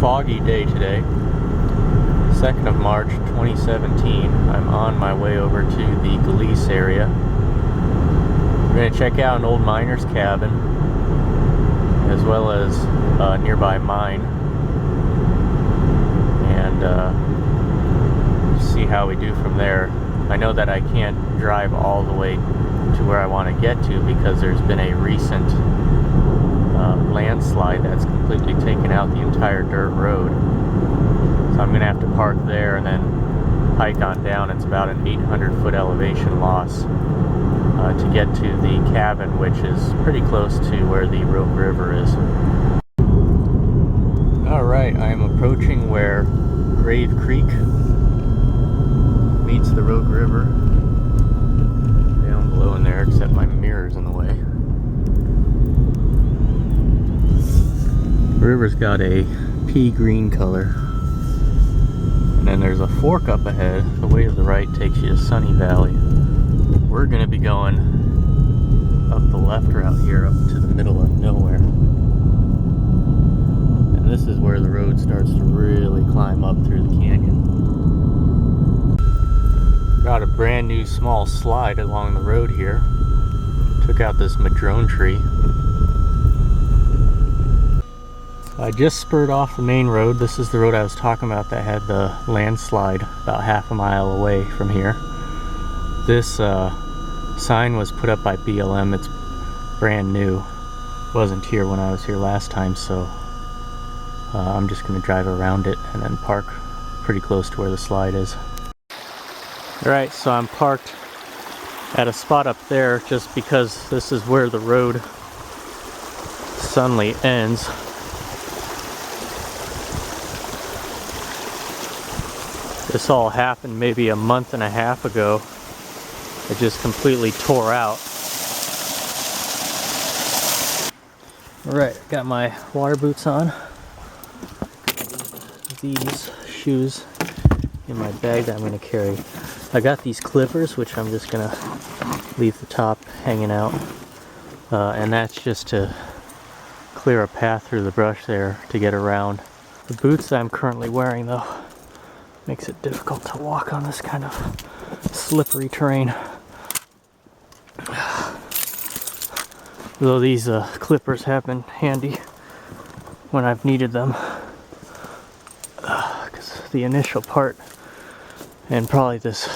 foggy day today, 2nd of March 2017. I'm on my way over to the Galice area. We're going to check out an old miner's cabin as well as a nearby mine and see how we do from there. I know that I can't drive all the way to where I want to get to because there's been a recent landslide that's completely taken out the entire dirt road. So I'm going to have to park there and then hike on down. It's about an 800-foot elevation loss to get to the cabin, which is pretty close to where the Rogue River is. Alright, I am approaching where Grave Creek meets the Rogue River. Down below in there, except my mirror's in the way. The river's got a pea green color. And then there's a fork up ahead. The way to the right takes you to Sunny Valley. We're going to be going up the left route here, up to the middle of nowhere. And this is where the road starts to really climb up through the canyon. Got a brand new small slide along the road here. Took out this madrone tree. I just spurred off the main road. This is the road I was talking about that had the landslide about half a mile away from here. This sign was put up by BLM. It's brand new. Wasn't here when I was here last time, so I'm just going to drive around it and then park pretty close to where the slide is. Alright, so I'm parked at a spot up there just because this is where the road suddenly ends. This all happened maybe a month and a half ago. It just completely tore out. Alright, got my water boots on. These shoes in my bag that I'm going to carry. I got these clippers, which I'm just going to leave the top hanging out. And that's just to clear a path through the brush there to get around. The boots that I'm currently wearing, though, makes it difficult to walk on this kind of slippery terrain. Though these clippers have been handy when I've needed them. Because the initial part and probably this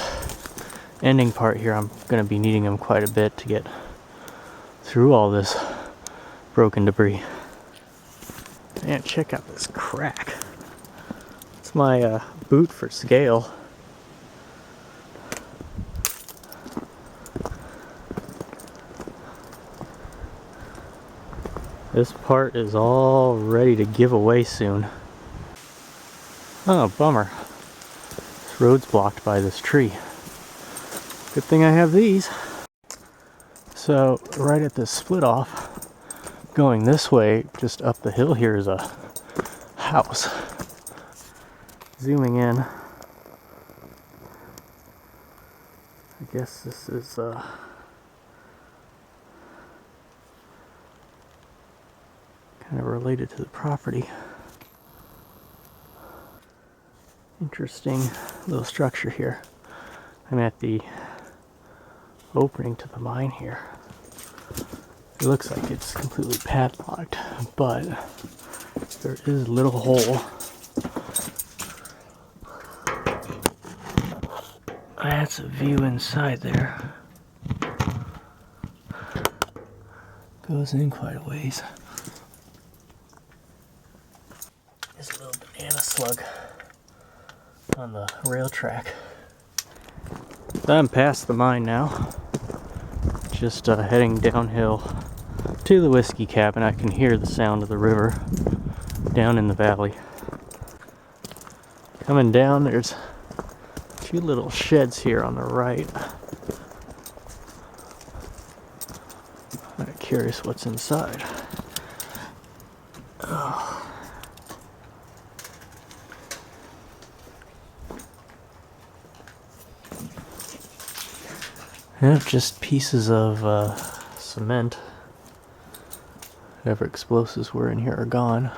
ending part here, I'm going to be needing them quite a bit to get through all this broken debris. Man, check out this crack. It's my boot for scale. This part is all ready to give away soon. Oh, bummer. This road's blocked by this tree. Good thing I have these. So, right at this split off, going this way, just up the hill here is a house. Zooming in. I guess this is kind of related to the property. Interesting little structure here. I'm at the opening to the mine here. It looks like it's completely padlocked, but there is a little hole. That's a view inside there. Goes in quite a ways. There's a little banana slug on the rail track. So I'm past the mine now. Just heading downhill to the whiskey cabin. I can hear the sound of the river down in the valley. Coming down, there's a few little sheds here on the right. I'm curious what's inside. Oh. Yeah, just pieces of cement. Whatever explosives were in here are gone.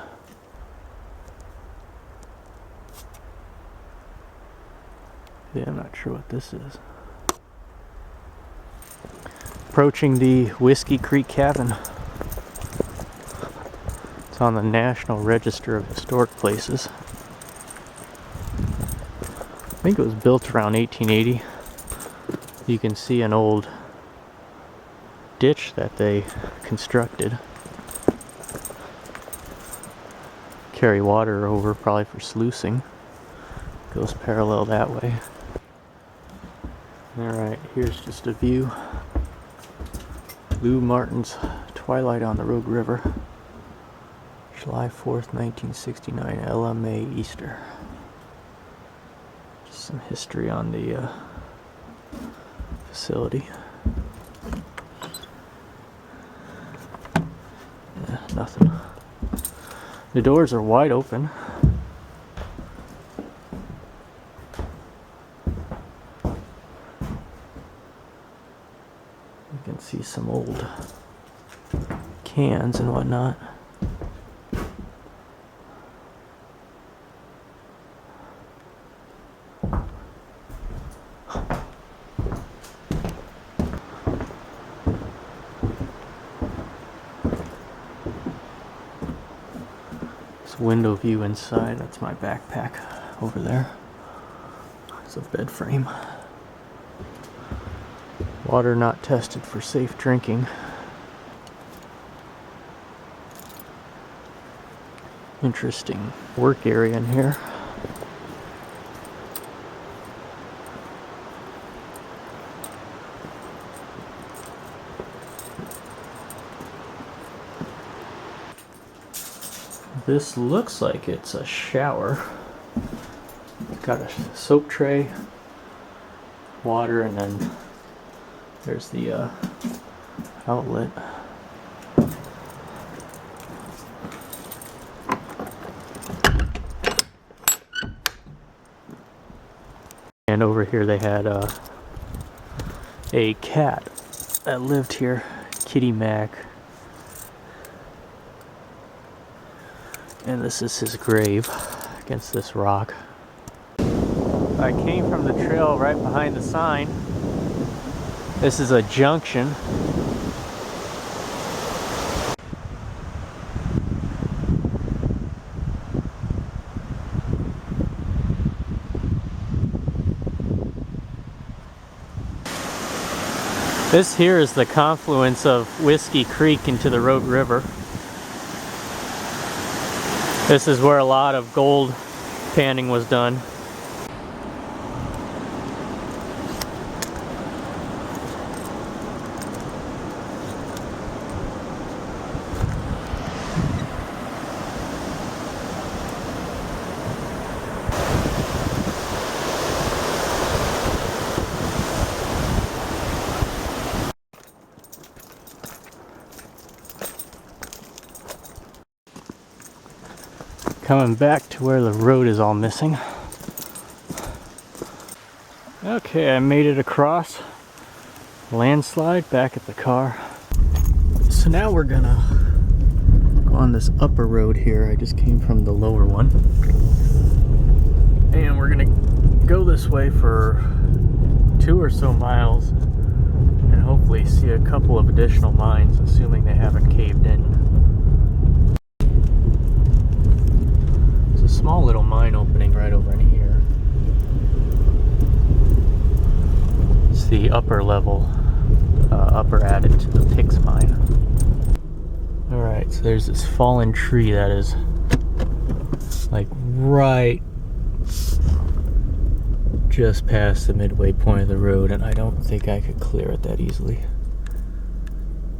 Yeah, I'm not sure what this is. Approaching the Whiskey Creek Cabin. It's on the National Register of Historic Places. I think it was built around 1880. You can see an old ditch that they constructed. Carry water over, probably for sluicing. Goes parallel that way. Alright, here's just a view. Lou Martin's Twilight on the Rogue River. July 4th, 1969, LMA Easter. Just some history on the facility. Yeah, nothing. The doors are wide open. You can see some old cans and whatnot. Window view inside. That's my backpack over there. It's a bed frame. Water not tested for safe drinking. Interesting work area in here. This looks like it's a shower. It's got a soap tray, water, and then there's the outlet. And over here they had a cat that lived here, Kitty Mac. And this is his grave against this rock. I came from the trail right behind the sign. This is a junction. This here is the confluence of Whiskey Creek into the Rogue River. This is where a lot of gold panning was done. Coming back to where the road is all missing. Okay, I made it across. Landslide, back at the car. So now we're gonna go on this upper road here. I just came from the lower one. And we're gonna go this way for 2 or so miles and hopefully see a couple of additional mines, assuming they haven't caved in. Small little mine opening right over in here. It's the upper level, upper added to the Pix mine. Alright, so there's this fallen tree that is like right just past the midway point of the road, and I don't think I could clear it that easily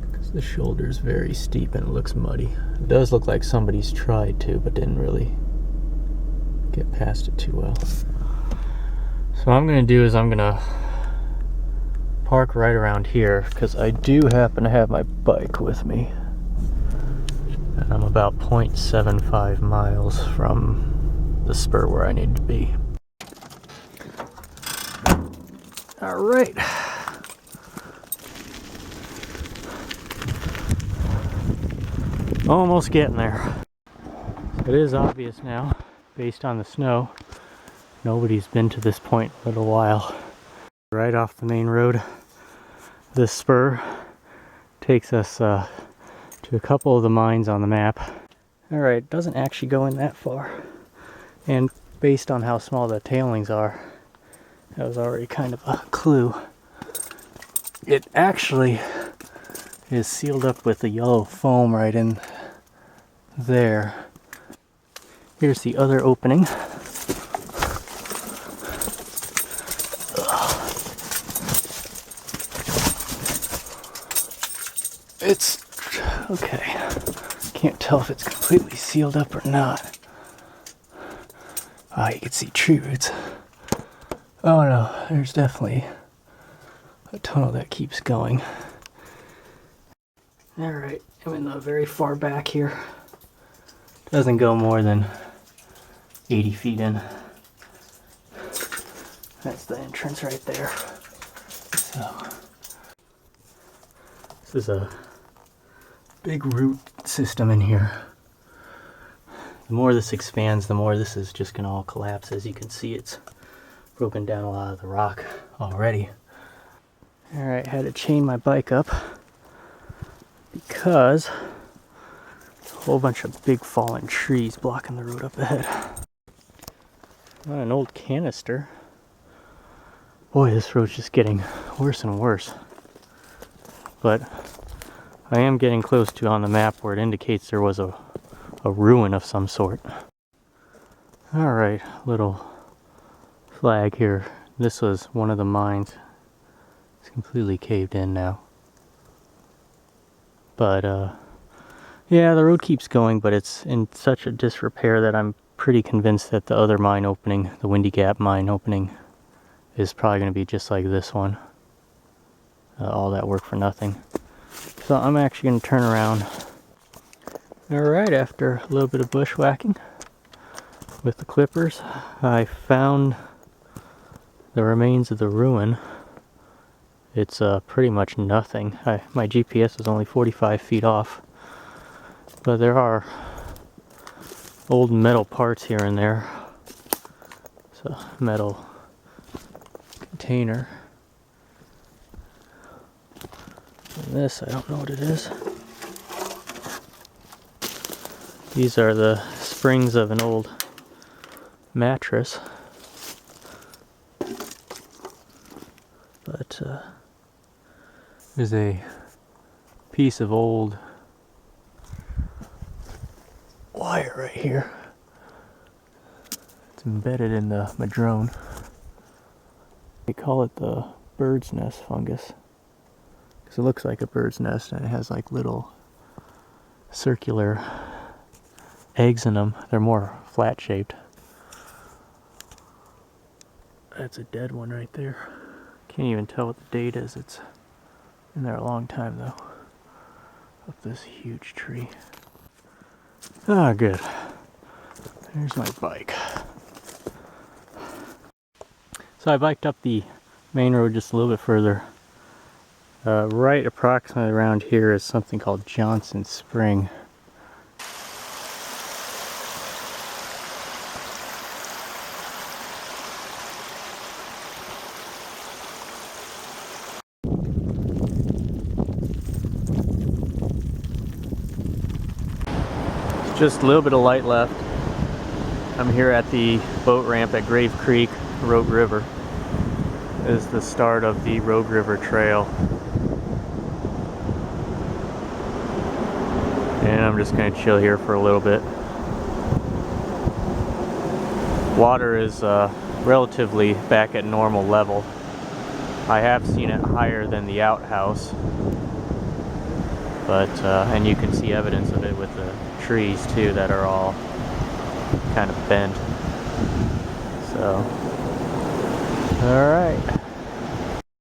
because the shoulder is very steep and it looks muddy. It does look like somebody's tried to, but didn't really get past it too well. So what I'm gonna do is I'm gonna park right around here because I do happen to have my bike with me, and I'm about 0.75 miles from the spur where I need to be. All right. Almost getting there. It is obvious now, based on the snow, Nobody's been to this point in a little while. Right off the main road, this spur takes us to a couple of the mines on the map. Alright, doesn't actually go in that far. And based on how small the tailings are, that was already kind of a clue. It actually is sealed up with the yellow foam right in there. Here's the other opening. It's okay. Can't tell if it's completely sealed up or not. Ah, you can see tree roots. Oh no, there's definitely a tunnel that keeps going. Alright, I'm in the very far back here. Doesn't go more than 80 feet in. That's the entrance right there. So, this is a big root system in here. The more this expands, the more this is just going to all collapse. As you can see, it's broken down a lot of the rock already. Alright, had to chain my bike up because a whole bunch of big fallen trees blocking the road up ahead. An old canister. Boy, this road's just getting worse and worse. But I am getting close to on the map where it indicates there was a ruin of some sort. Alright, little flag here. This was one of the mines. It's completely caved in now. But yeah, the road keeps going, but it's in such a disrepair that I'm pretty convinced that the other mine opening, the Windy Gap mine opening, is probably going to be just like this one. All that work for nothing. So I'm actually going to turn around. Alright, after a little bit of bushwhacking with the clippers, I found the remains of the ruin. It's pretty much nothing. My GPS is only 45 feet off. But there are old metal parts here and there. It's a metal container. And this, I don't know what it is. These are the springs of an old mattress. But there's a piece of old wire right here. It's embedded in the madrone. They call it the bird's nest fungus, because it looks like a bird's nest and it has like little circular eggs in them. They're more flat shaped. That's a dead one right there. Can't even tell what the date is. It's been there a long time though. Up this huge tree. Ah, good. There's my bike. So I biked up the main road just a little bit further. Right approximately around here is something called Johnson Spring. Just a little bit of light left. I'm here at the boat ramp at Grave Creek, Rogue River. This is the start of the Rogue River Trail. And I'm just going to chill here for a little bit. Water is relatively back at normal level. I have seen it higher than the outhouse. But, and you can see evidence of it with the trees too that are all kind of bent. So, alright.